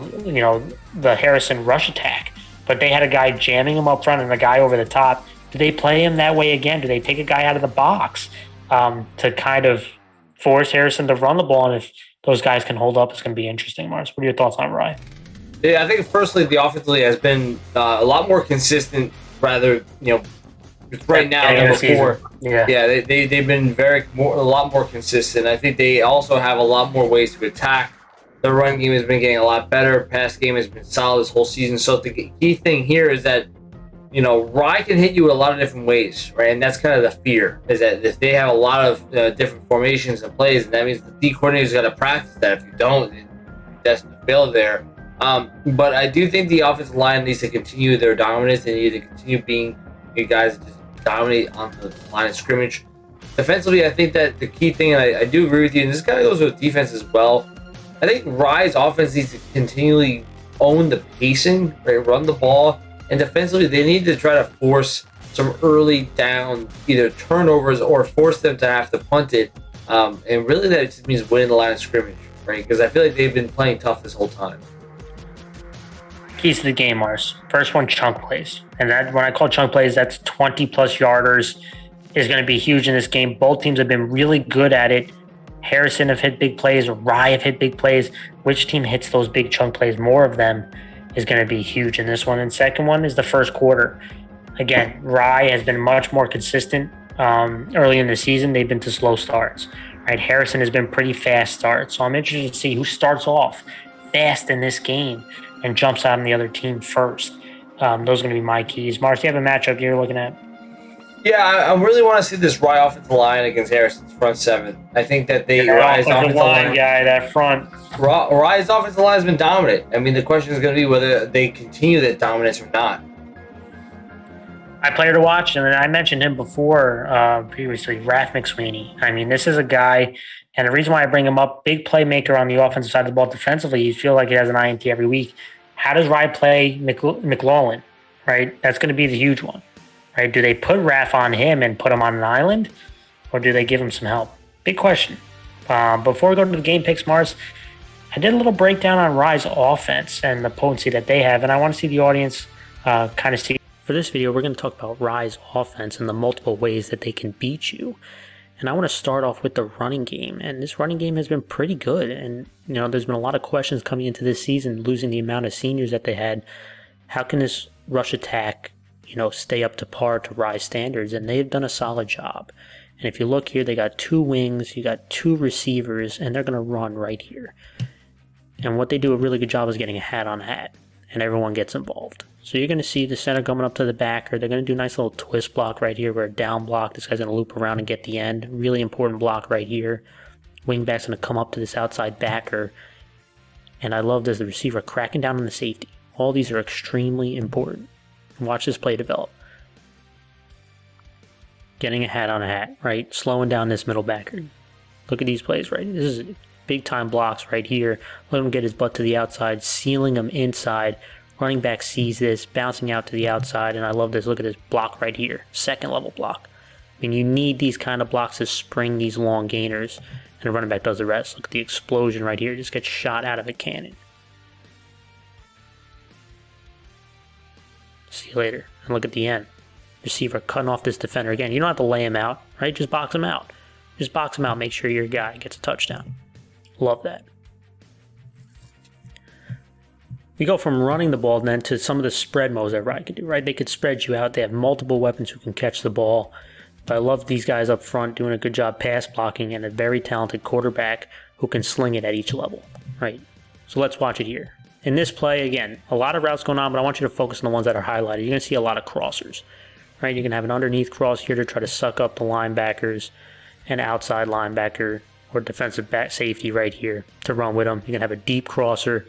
the Harrison rush attack. But they had a guy jamming him up front and a guy over the top. Do they play him that way again? Do they take a guy out of the box to kind of force Harrison to run the ball? And if those guys can hold up, it's going to be interesting, Mars. What are your thoughts on Rye? Yeah, I think personally the offensively has been a lot more consistent. Rather, right now than before. Yeah, they've been a lot more consistent. I think they also have a lot more ways to attack. The run game has been getting a lot better. Pass game has been solid this whole season. So the key thing here is that Rye can hit you in a lot of different ways, right? And that's kind of the fear, is that if they have a lot of different formations and plays, and that means the D coordinator's got to practice that. If you don't, that's the fail there. But I do think the offensive line needs to continue their dominance. They need to continue being guys that just dominate on the line of scrimmage. Defensively, I think that the key thing, and I do agree with you, and this kind of goes with defense as well, I think Rye's offense needs to continually own the pacing, right? Run the ball. And defensively, they need to try to force some early down either turnovers or force them to have to punt it. And really that just means winning the line of scrimmage, right? Because I feel like they've been playing tough this whole time. Keys to the game, Mars. First one, chunk plays. And that, when I call chunk plays, that's 20-plus yarders is going to be huge in this game. Both teams have been really good at it. Harrison have hit big plays. Rye have hit big plays. Which team hits those big chunk plays? More of them is going to be huge in this one. And second one is the first quarter. Again, Rye has been much more consistent early in the season. They've been to slow starts. Right? Harrison has been pretty fast starts. So I'm interested to see who starts off fast in this game and jumps out on the other team first. Those are going to be my keys. Mars, do you have a matchup you're looking at? Yeah, I really want to see this Rye offensive line against Harrison's front seven. I think that Rye's offensive line guy, that front. Rye's offensive line has been dominant. I mean, the question is going to be whether they continue that dominance or not. I player to watch, and I mentioned him before previously, Raph McSweeney. I mean, this is a guy, and the reason why I bring him up, big playmaker on the offensive side of the ball defensively. You feel like he has an INT every week. How does Rye play McLaughlin, right? That's going to be the huge one. Right? Do they put Raph on him and put him on an island, or do they give him some help? Big question. Before we go to the game picks, Mars, I did a little breakdown on Rye's offense and the potency that they have, and I want to see the audience kind of see. For this video, we're going to talk about Rye's offense and the multiple ways that they can beat you. And I want to start off with the running game, and this running game has been pretty good. And there's been a lot of questions coming into this season, losing the amount of seniors that they had. How can this rush attack stay up to par to Rye standards? And they've done a solid job. And if you look here, they got 2 wings, you got 2 receivers, and they're going to run right here. And what they do a really good job is getting a hat on hat, and everyone gets involved. So you're going to see the center coming up to the backer. They're going to do a nice little twist block right here, where a down block, this guy's going to loop around and get the end. Really important block right here. Wingback's going to come up to this outside backer. And I love this, the receiver cracking down on the safety. All these are extremely important. Watch this play develop. Getting a hat on a hat, right? Slowing down this middle backer. Look at these plays, right? This is big time blocks right here. Let him get his butt to the outside, sealing him inside. Running back sees this, bouncing out to the outside, and I love this. Look at this block right here. Second level block. I mean, you need these kind of blocks to spring these long gainers, and the running back does the rest. Look at the explosion right here. Just gets shot out of a cannon. See you later. And look at the end. Receiver cutting off this defender again. You don't have to lay him out, right? Just box him out. Just box him out. Make sure your guy gets a touchdown. Love that. We go from running the ball then to some of the spread modes that Rye can do, right? They could spread you out. They have multiple weapons who can catch the ball. But I love these guys up front doing a good job pass blocking and a very talented quarterback who can sling it at each level, right? So let's watch it here. In this play, again, a lot of routes going on, but I want you to focus on the ones that are highlighted. You're going to see a lot of crossers, right? You can have an underneath cross here to try to suck up the linebackers, an outside linebacker or defensive back safety right here to run with them. You can have a deep crosser,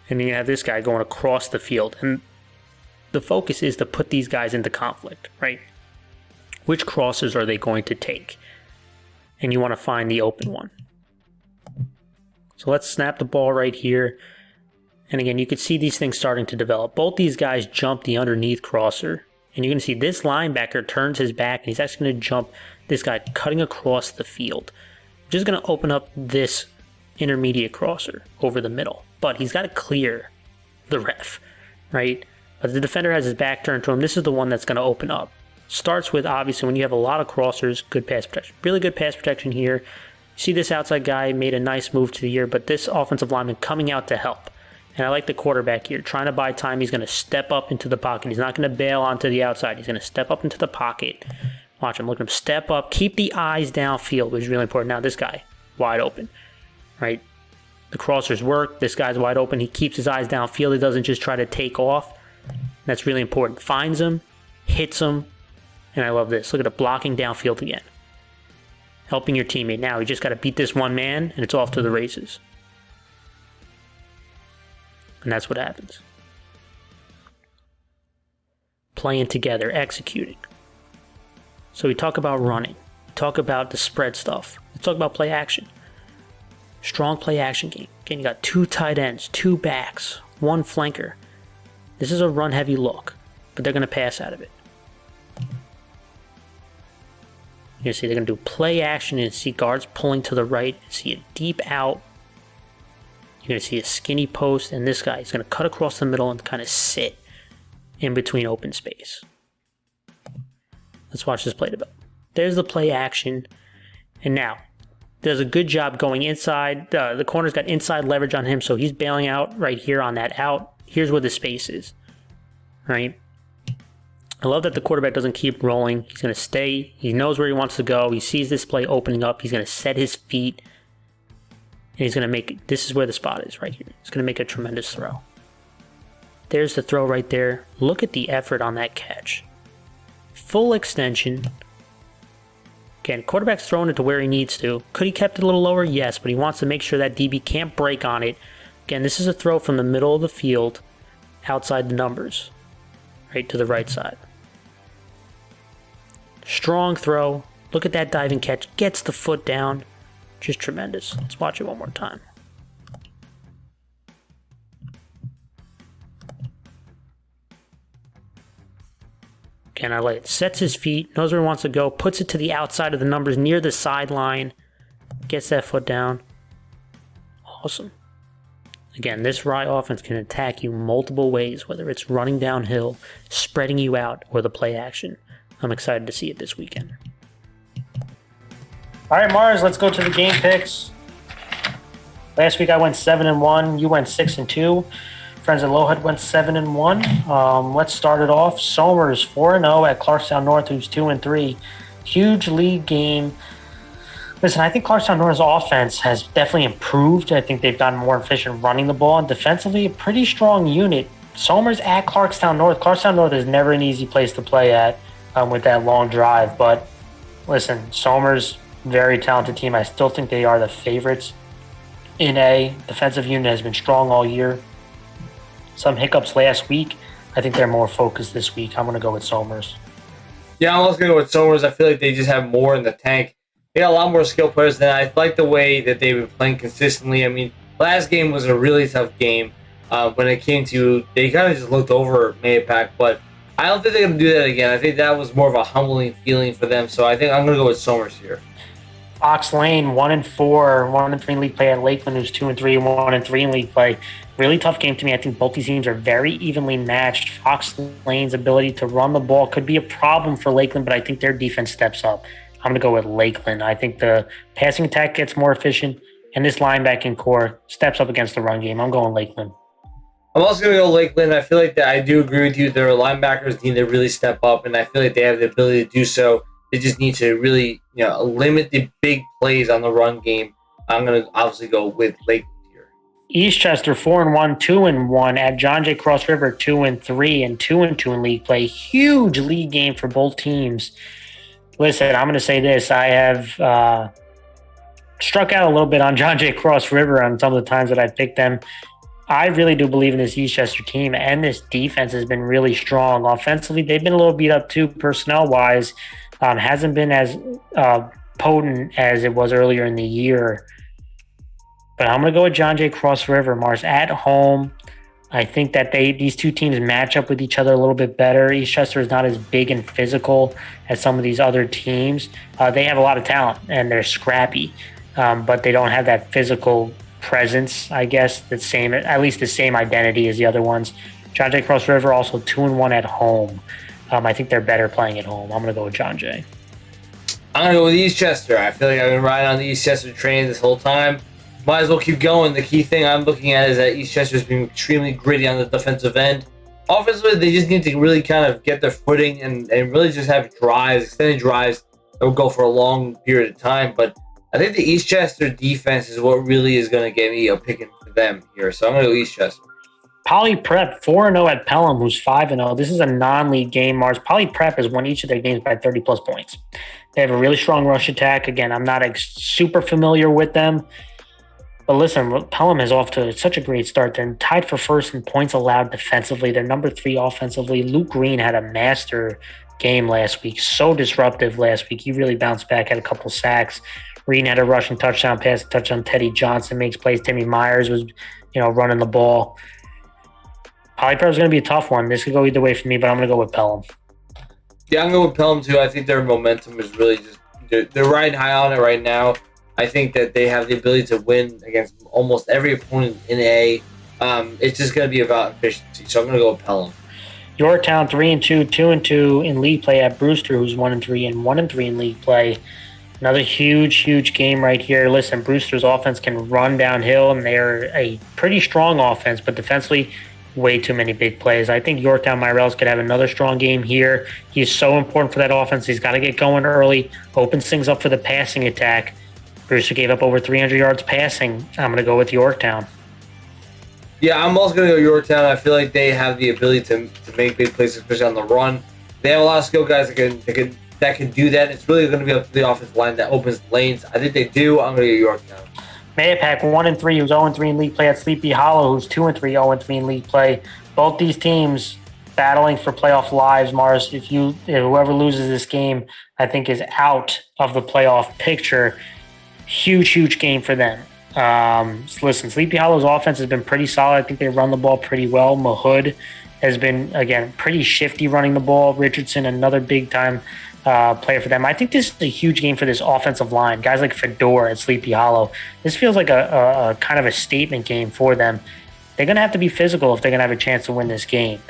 and you can have this guy going across the field. And the focus is to put these guys into conflict, right? Which crossers are they going to take? And you want to find the open one. So let's snap the ball right here. And again, you can see these things starting to develop. Both these guys jump the underneath crosser. And you're going to see this linebacker turns his back, and he's actually going to jump this guy cutting across the field. Which is going to open up this intermediate crosser over the middle. But he's got to clear the ref, right? But the defender has his back turned to him. This is the one that's going to open up. Starts with, obviously, when you have a lot of crossers, good pass protection. Really good pass protection here. You see this outside guy made a nice move to the ear, but this offensive lineman coming out to help. And I like the quarterback here, trying to buy time. He's going to step up into the pocket. He's not going to bail onto the outside. He's going to step up into the pocket. Watch him. Look at him step up. Keep the eyes downfield, which is really important. Now this guy, wide open, right? The crossers work. This guy's wide open. He keeps his eyes downfield. He doesn't just try to take off. That's really important. Finds him, hits him, and I love this. Look at the blocking downfield again. Helping your teammate. Now you just got to beat this one man, and it's off to the races. And that's what happens. Playing together, executing. So we talk about running. We talk about the spread stuff. We talk about play action. Strong play action game. Again, you got 2 tight ends, 2 backs, 1 flanker. This is a run-heavy look, but they're going to pass out of it. You're going to see they're going to do play action and see guards pulling to the right. See a deep out. You're going to see a skinny post, and this guy is going to cut across the middle and kind of sit in between open space. Let's watch this play develop. There's the play action, and now does a good job going inside. The corner's got inside leverage on him, so he's bailing out right here on that out. Here's where the space is, right? I love that the quarterback doesn't keep rolling. He's going to stay. He knows where he wants to go. He sees this play opening up. He's going to set his feet. And he's going to make, this is where the spot is right here. He's going to make a tremendous throw. There's the throw right there. Look at the effort on that catch. Full extension. Again, quarterback's throwing it to where he needs to. Could he kept it a little lower? Yes, but he wants to make sure that DB can't break on it. Again, this is a throw from the middle of the field, outside the numbers, right to the right side. Strong throw. Look at that diving catch. Gets the foot down. Just tremendous. Let's watch it one more time. Again, I like it. Sets his feet, knows where he wants to go, puts it to the outside of the numbers near the sideline, gets that foot down. Awesome. Again, this Rye offense can attack you multiple ways, whether it's running downhill, spreading you out, or the play action. I'm excited to see it this weekend. All right, Mars, let's go to the game picks. Last week I went 7-1. You went 6-2. Friends at Lowhead went 7-1. Let's start it off. Somers 4-0 at Clarkstown North, who's 2-3. Huge league game. Listen, I think Clarkstown North's offense has definitely improved. I think they've gotten more efficient running the ball. And defensively, a pretty strong unit. Somers at Clarkstown North. Clarkstown North is never an easy place to play at with that long drive. But listen, Somers, very talented team. I still think they are the favorites in A. Defensive unit has been strong all year. Some hiccups last week. I think they're more focused this week. I'm going to go with Somers. Yeah, I'm also going to go with Somers. I feel like they just have more in the tank. They got a lot more skilled players than I like the way that they've been playing consistently. I mean, last game was a really tough game. When it came to, they kind of just looked over Mayapack, but I don't think they're going to do that again. I think that was more of a humbling feeling for them. So I think I'm going to go with Somers here. Foxlane 1-4, 1-3 in league play at Lakeland, who's 2-3, 1-3 in league play. Really tough game to me. I think both these teams are very evenly matched. Foxlane's ability to run the ball could be a problem for Lakeland, but I think their defense steps up. I'm going to go with Lakeland. I think the passing attack gets more efficient, and this linebacking core steps up against the run game. I'm going Lakeland. I'm also going to go Lakeland. I feel like that I do agree with you. Their linebackers need to really step up, and I feel like they have the ability to do so. They just need to really, limit the big plays on the run game. I'm going to obviously go with Lakeland here. Eastchester 4-1, 2-1 at John Jay Cross River 2-3 and 2-2 in league play. Huge league game for both teams. Listen, I'm going to say this. I have struck out a little bit on John Jay Cross River on some of the times that I picked them. I really do believe in this Eastchester team, and this defense has been really strong. Offensively, they've been a little beat up too, personnel-wise. Hasn't been as potent as it was earlier in the year. But I'm going to go with John Jay Cross River, Mars, at home. I think that these two teams match up with each other a little bit better. Eastchester is not as big and physical as some of these other teams. They have a lot of talent and they're scrappy, but they don't have that physical presence, I guess, at least the same identity as the other ones. John Jay Cross River also 2-1 at home. I think they're better playing at home. I'm going to go with John Jay. I'm going to go with Eastchester. I feel like I've been riding on the Eastchester train this whole time. Might as well keep going. The key thing I'm looking at is that Eastchester's been extremely gritty on the defensive end. Offensively, they just need to really kind of get their footing and really just have drives, extended drives that will go for a long period of time. But I think the Eastchester defense is what really is going to get me a picking for them here. So I'm going to go Eastchester. Poly Prep 4-0 at Pelham, who's 5-0. This is a non-league game, Mars. Poly Prep has won each of their games by 30-plus points. They have a really strong rush attack. Again, I'm not super familiar with them. But listen, Pelham is off to such a great start. They're tied for first in points allowed defensively. They're number 3 offensively. Luke Green had a master game last week. So disruptive last week. He really bounced back, had a couple sacks. Green had a rushing touchdown pass, touchdown. Teddy Johnson makes plays. Timmy Myers was, running the ball. Polyprep is going to be a tough one. This could go either way for me, but I'm going to go with Pelham. Yeah, I'm going with Pelham too. I think their momentum is really they're riding high on it right now. I think that they have the ability to win against almost every opponent in A. It's just going to be about efficiency. So I'm going to go with Pelham. Yorktown 3-2, 2-2 in league play at Brewster, who's 1-3 and 1-3 in league play. Another huge game right here. Listen, Brewster's offense can run downhill, and they're a pretty strong offense, but defensively, way too many big plays. I think Yorktown Myrels could have another strong game here. He's so important for that offense. He's got to get going early, opens things up for the passing attack. Brewster gave up over 300 yards passing. I'm going to go with Yorktown. Yeah, I'm also going to go Yorktown. I feel like they have the ability to make big plays, especially on the run. They have a lot of skill guys that can do that. It's really going to be up to the offensive line that opens lanes. I think they do. I'm going to go Yorktown. Mayapack 1-3, who's 0-3 in league play at Sleepy Hollow, who's 2-3, 0-3 in league play. Both these teams battling for playoff lives, Mars. Whoever loses this game, I think, is out of the playoff picture. Huge game for them. Listen, Sleepy Hollow's offense has been pretty solid. I think they run the ball pretty well. Mahood has been, again, pretty shifty running the ball. Richardson, another big-time player for them. I think this is a huge game for this offensive line. Guys like Fedor at Sleepy Hollow. This feels like a kind of a statement game for them. They're going to have to be physical if they're going to have a chance to win this game.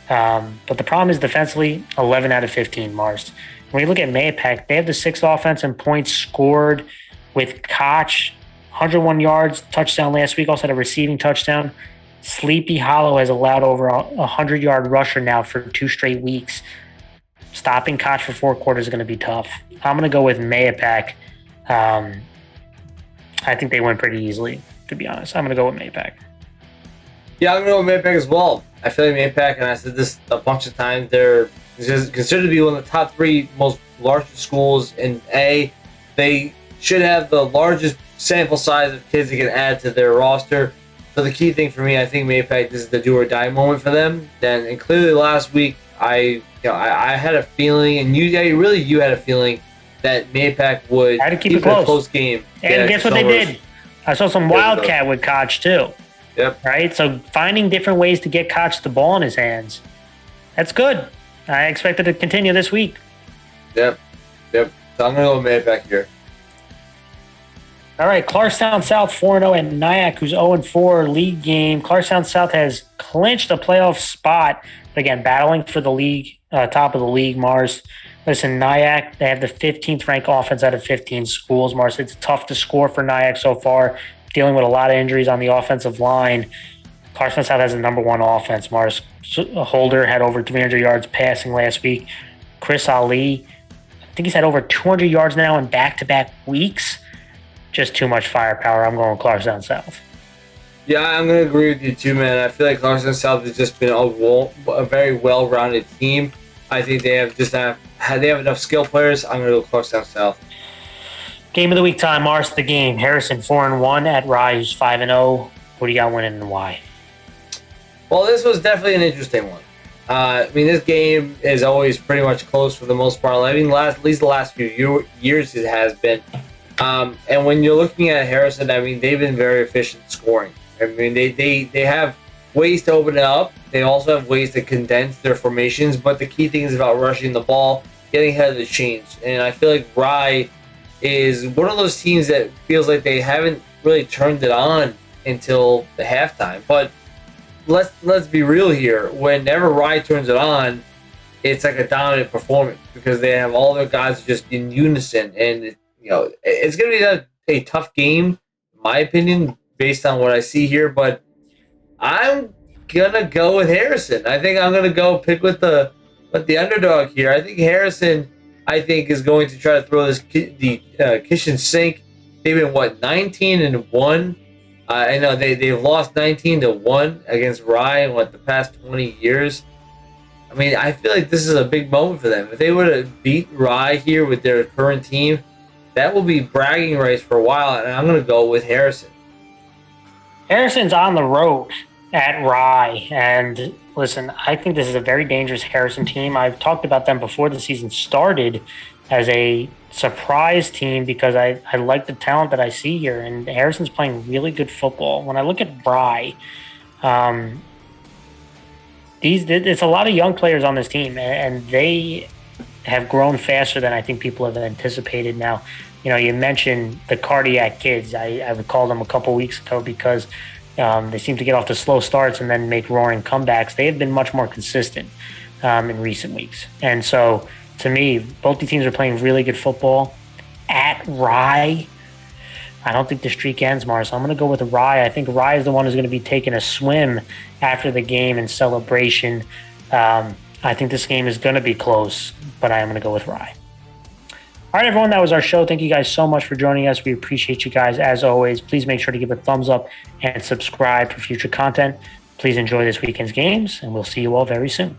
But the problem is defensively, 11 out of 15, Mars. When you look at Mayapack, they have the 6th offense in points scored with Koch, 101 yards, touchdown last week, also had a receiving touchdown. Sleepy Hollow has allowed over a 100-yard rusher now for 2 straight weeks. Stopping Koch for 4 quarters is going to be tough. I'm going to go with Mayapack. I think they win pretty easily, to be honest. I'm going to go with Mayapack. Yeah, I'm going to go with Mayapack as well. I feel like Mayapack, and I said this a bunch of times, they're considered to be one of the top 3 most largest schools in A. They should have the largest sample size of kids they can add to their roster. So the key thing for me, I think Mayapack, this is the do or die moment for them. And clearly last week, I had a feeling, and you had a feeling that Mayapack would keep it a close game. And guess what they did? I saw some wildcat with Koch too. Yep. Right? So finding different ways to get Koch the ball in his hands. That's good. I expect it to continue this week. Yep. So I'm going to go with Mayapack here. All right, Clarkstown South 4-0 and Nyack, who's 0-4 league game. Clarkstown South has clinched a playoff spot. But again, battling for the league, top of the league, Mars. Listen, Nyack, they have the 15th ranked offense out of 15 schools, Mars. It's tough to score for Nyack so far, dealing with a lot of injuries on the offensive line. Clarkstown South has the number 1 offense, Mars. Holder had over 300 yards passing last week. Chris Ali, I think he's had over 200 yards now in back-to-back weeks. Just too much firepower. I'm going Clarkstown South. Yeah, I'm going to agree with you too, man. I feel like Clarkstown South has just been a very well-rounded team. I think they have enough skill players. I'm going to go Clarkstown South. Game of the week time, Mars, the game. Harrison 4-1 at Rye, who's 5-0. What do you got winning and why? Well, this was definitely an interesting one. This game is always pretty much close for the most part. At least the last few years it has been. And when you're looking at Harrison, I mean, they've been very efficient scoring. I mean, they have ways to open it up. They also have ways to condense their formations. But the key thing is about rushing the ball, getting ahead of the chains. And I feel like Rye is one of those teams that feels like they haven't really turned it on until the halftime. But let's be real here. Whenever Rye turns it on, it's like a dominant performance because they have all their guys just in unison, and it's going to be a tough game, in my opinion, based on what I see here. But I'm gonna go with Harrison. I think I'm gonna go pick with the underdog here. I think Harrison, is going to try to throw this the kitchen sink. They've been 19-1. I know they've lost 19-1 against Rye in the past 20 years. I mean, I feel like this is a big moment for them. If they would have beat Rye here with their current team, that will be bragging rights for a while, and I'm going to go with Harrison. Harrison's on the road at Rye, and listen, I think this is a very dangerous Harrison team. I've talked about them before the season started as a surprise team because I like the talent that I see here, and Harrison's playing really good football. When I look at Rye, it's a lot of young players on this team, and they have grown faster than I think people have anticipated. Now, you mentioned the cardiac kids. I recalled them a couple weeks ago because they seem to get off to slow starts and then make roaring comebacks. They have been much more consistent in recent weeks. And so, to me, both the teams are playing really good football. At Rye, I don't think the streak ends, Mars. So I'm going to go with Rye. I think Rye is the one who's going to be taking a swim after the game in celebration. I think this game is going to be close, but I am going to go with Rye. All right, everyone, that was our show. Thank you guys so much for joining us. We appreciate you guys as always. Please make sure to give a thumbs up and subscribe for future content. Please enjoy this weekend's games, and we'll see you all very soon.